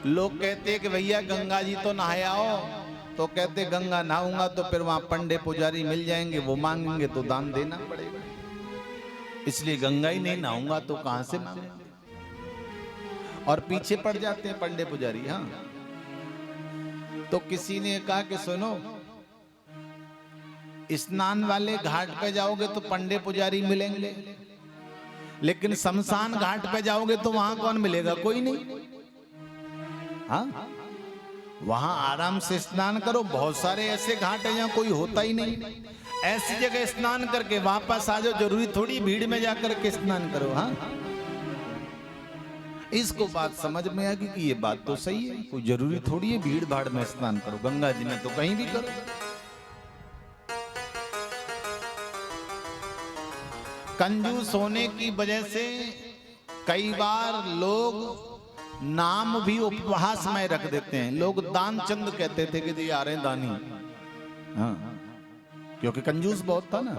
लोग कहते कि भैया गंगा जी तो नहाए आओ, तो कहते गंगा नहाऊंगा तो फिर वहां पंडे पुजारी मिल जाएंगे, वो मांगेंगे तो दान देना पड़ेगा, इसलिए गंगा ही नहीं नहाऊंगा तो कहां से मांगेंगे। और पीछे पड़ जाते हैं पंडे पुजारी। हाँ, तो किसी ने कहा कि सुनो, स्नान वाले घाट पे जाओगे तो पंडे पुजारी मिलेंगे, लेकिन शमशान घाट पे जाओगे तो वहां कौन मिलेगा? कोई नहीं। हाँ, वहां आराम से स्नान करो, बहुत सारे ऐसे घाट हैं जहां कोई होता ही नहीं, ऐसी जगह स्नान करके वापस आ जाओ, जरूरी थोड़ी भीड़ में जाकर के स्नान करो। हाँ, इसको बात समझ में आ गई कि ये बात तो सही है, कोई जरूरी थोड़ी है भीड़ भाड़ में स्नान करो, गंगा जी में तो कहीं भी करो। कंजूस होने की वजह से कई बार लोग नाम भी उपहास में रख देते हैं। लोग दानचंद कहते थे कि ये आ रहे हैं दानी। हाँ, क्योंकि कंजूस बहुत था ना,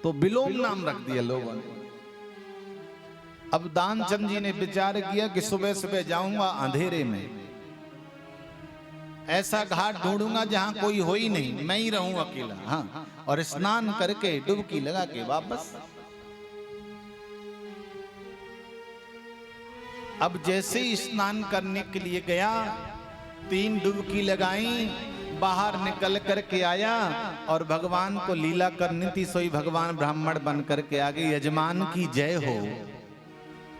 तो विलोम नाम रख दिया लोगों ने। अब दानचंद जी ने विचार किया कि सुबह सुबह जाऊंगा अंधेरे में, ऐसा घाट ढूंढूंगा जहां कोई हो ही नहीं, मैं ही रहूं अकेला। हाँ, और स्नान करके डुबकी लगा के वापस। अब जैसे ही स्नान करने के लिए गया, 3 डुबकी लगाई, बाहर निकल करके आया और भगवान को लीला करनी थी, सोई भगवान ब्राह्मण बन करके आ गए, यजमान की जय हो।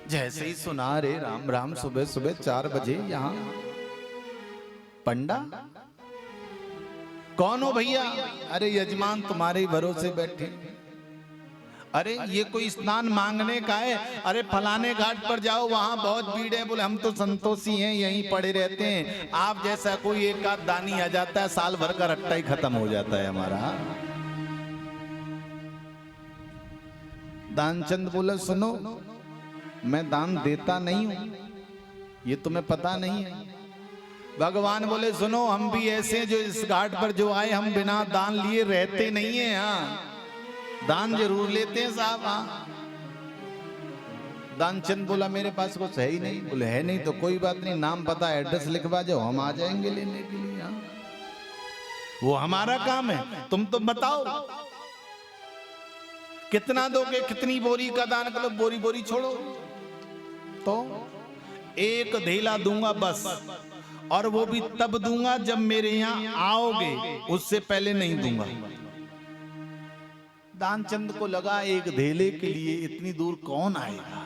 जैसे ही सुना, रे राम राम, सुबह सुबह 4 बजे यहां पंडा कौन हो भैया? अरे यजमान तुम्हारे भरोसे बैठे। अरे ये कोई स्नान मांगने का है? अरे फलाने घाट पर जाओ, वहां बहुत भीड़ है। बोले हम तो संतोषी हैं, यहीं पड़े रहते हैं, आप जैसा कोई एक आध दानी आ जाता है, साल भर का रट्टा ही खत्म हो जाता है हमारा। दानचंद बोला सुनो, मैं दान देता नहीं हूं, ये तुम्हें पता नहीं है। भगवान बोले सुनो, हम भी ऐसे जो इस घाट पर जो आए, हम बिना दान लिए रहते नहीं है। हाँ, दान जरूर लेते हैं साहब। हाँ, दानचंद बोला मेरे पास कुछ है ही नहीं। बोले है नहीं तो कोई बात नहीं, नाम पता एड्रेस लिखवा जाओ, हम आ जाएंगे लेने के लिए। हाँ, वो हमारा काम है, तुम तो बताओ कितना दोगे, कितनी बोरी का दान करो। बोरी बोरी छोड़ो, तो 1 धेला दूंगा बस, और वो भी तब दूंगा जब मेरे यहां आओगे, उससे पहले नहीं दूंगा। दानचंद को लगा 1 धेले के लिए इतनी दूर कौन आएगा,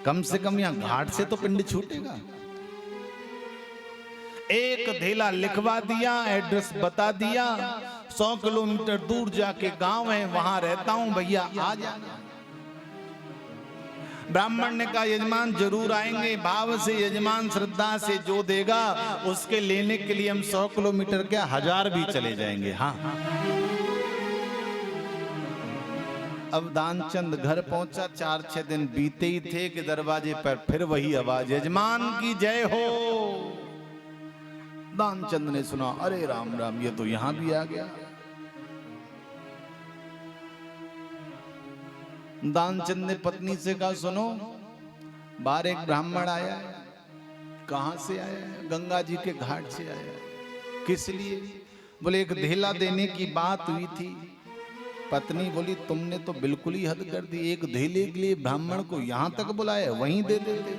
कम से कम यहां घाट से तो पिंड छूटेगा। 1 धेला लिखवा दिया, एड्रेस बता दिया, 100 किलोमीटर दूर जाके गांव है, वहां रहता हूं, भैया आ जाना। ब्राह्मण ने कहा यजमान जरूर आएंगे। भाव से यजमान श्रद्धा से जो देगा उसके लेने के लिए हम 100 किलोमीटर क्या 1000 भी चले जाएंगे। हाँ, अब दानचंद घर पहुंचा, 4-6 दिन बीते ही थे कि दरवाजे पर फिर वही आवाज, यजमान की जय हो। दानचंद ने सुना, अरे राम राम, ये तो यहां भी आ गया। दानचंद ने पत्नी से कहा सुनो, बाहर एक ब्राह्मण आया है। कहां से आया है? गंगा जी के घाट से आया है। किस लिए? बोले 1 धेला देने की बात हुई थी। पत्नी बोली तुमने तो बिल्कुल ही हद कर दी, 1 धेले के लिए ब्राह्मण को यहां तक बुलाया, वहीं दे देते।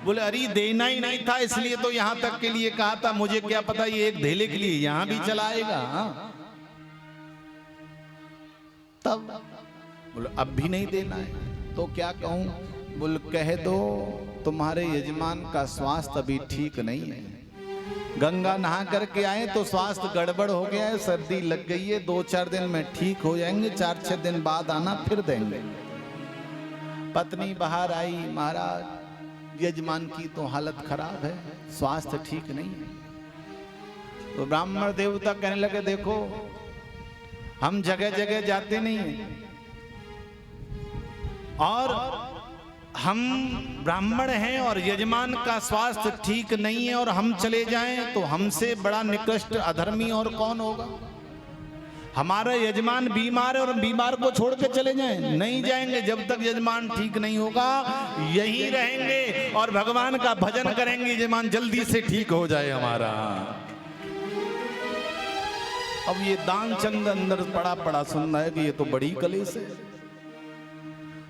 बोले अरे देना ही नहीं था, इसलिए तो यहां तक के लिए कहा था, मुझे क्या पता ये 1 धेले के लिए यहां भी चलाएगा। तब बोले अब भी नहीं देना है तो क्या कहूं? बोले कह दो तुम्हारे यजमान का स्वास्थ्य अभी ठीक नहीं है, गंगा नहा करके आए तो स्वास्थ्य गड़बड़ हो गया है, सर्दी लग गई है, 2-4 दिन में ठीक हो जाएंगे, 4-6 दिन बाद आना फिर देंगे। पत्नी बाहर आई, महाराज यजमान की तो हालत खराब है, स्वास्थ्य ठीक नहीं है। तो ब्राह्मण देवता कहने लगे देखो हम जगह जगह जाते नहीं हैं, और हम ब्राह्मण हैं और यजमान का स्वास्थ्य ठीक नहीं है और हम चले जाएं तो हमसे बड़ा निकृष्ट अधर्मी और कौन होगा। हमारा यजमान बीमार है और हम बीमार को छोड़ के चले जाएं? नहीं जाएंगे। जब तक यजमान ठीक नहीं होगा यहीं रहेंगे और भगवान का भजन करेंगे, यजमान जल्दी से ठीक हो जाए हमारा। अब ये दानचंद अंदर पड़ा पड़ा सुन रहा है कि ये तो बड़ी कलेश है।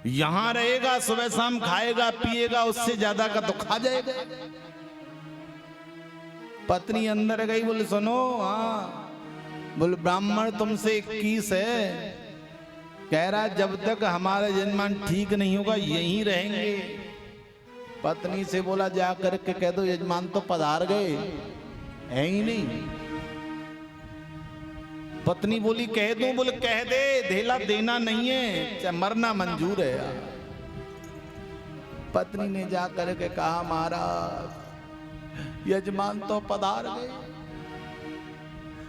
यहां रहेगा, सुबह शाम खाएगा पिएगा, उससे ज्यादा का तो खा जाएगा। पत्नी अंदर गई, बोले सुनो, हाँ बोले ब्राह्मण तुमसे 21 है, कह रहा जब तक हमारा यजमान ठीक नहीं होगा यहीं रहेंगे। पत्नी से बोला जा करके कह दो यजमान तो पधार गए, है ही नहीं। पत्नी बोली कह दूं? बोले कह दे, धेला देना नहीं है, चाहे मरना मंजूर है यार। पत्नी ने जा करके कहा महाराज यजमान तो पधार गए।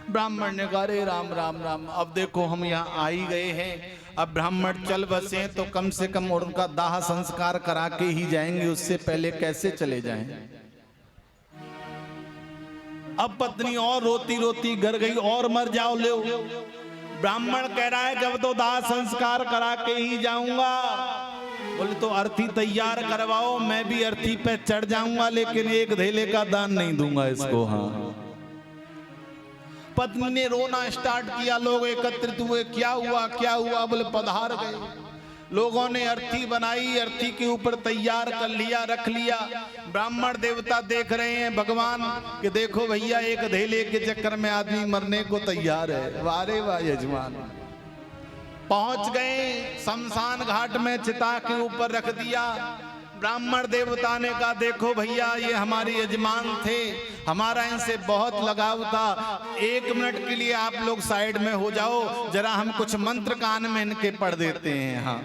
ब्राह्मण ने कहा अरे राम राम राम, अब देखो हम यहाँ आ ही गए हैं, अब ब्राह्मण चल बसे तो कम से कम उनका दाह संस्कार करा के ही जाएंगे, उससे पहले कैसे चले जाएं। अब पत्नी और रोती रोती घर गई, और मर जाओ ले। ब्राह्मण कह रहा है जब तो दाह संस्कार करा के ही जाऊंगा। बोले तो अर्थी तैयार करवाओ, मैं भी अर्थी पे चढ़ जाऊंगा, लेकिन एक धेले का दान नहीं दूंगा इसको। हाँ, पत्नी ने रोना स्टार्ट किया, लोग एकत्रित हुए, क्या हुआ क्या हुआ? बोले पधार गए। लोगों ने अर्थी बनाई, अर्थी के ऊपर तैयार कर लिया, रख लिया। ब्राह्मण देवता देख रहे हैं भगवान कि देखो भैया एक धेले के चक्कर में आदमी मरने को तैयार है। वारे वाह यजमान। पहुंच गए शमशान घाट में, चिता के ऊपर रख दिया। ब्राह्मण देवता ने कहा देखो भैया ये हमारे यजमान थे, हमारा इनसे बहुत लगाव था, 1 मिनट के लिए आप लोग साइड में हो जाओ, जरा हम कुछ मंत्र कान में इनके पढ़ देते हैं। हाँ,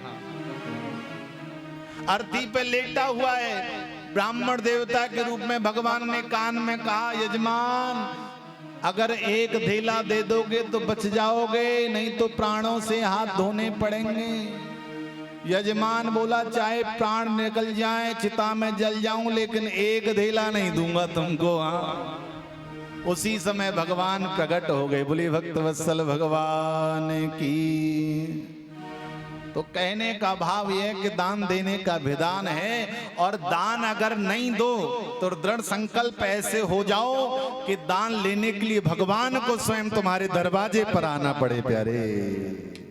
अर्थी पे लेटा हुआ है, ब्राह्मण देवता के रूप में भगवान ने कान में कहा यजमान अगर एक धेला दे दोगे तो बच जाओगे, नहीं तो प्राणों से हाथ धोने पड़ेंगे। यजमान बोला चाहे प्राण निकल जाए, चिता में जल जाऊं, लेकिन एक धेला नहीं दूंगा तुमको। हाँ, उसी समय भगवान प्रकट हो गए। बोले भक्तवत्सल भगवान की। तो कहने का भाव यह है कि दान देने का विधान है, और दान अगर नहीं दो तो दृढ़ संकल्प ऐसे हो जाओ कि दान लेने के लिए भगवान को स्वयं तुम्हारे दरवाजे पर आना पड़े। प्यारे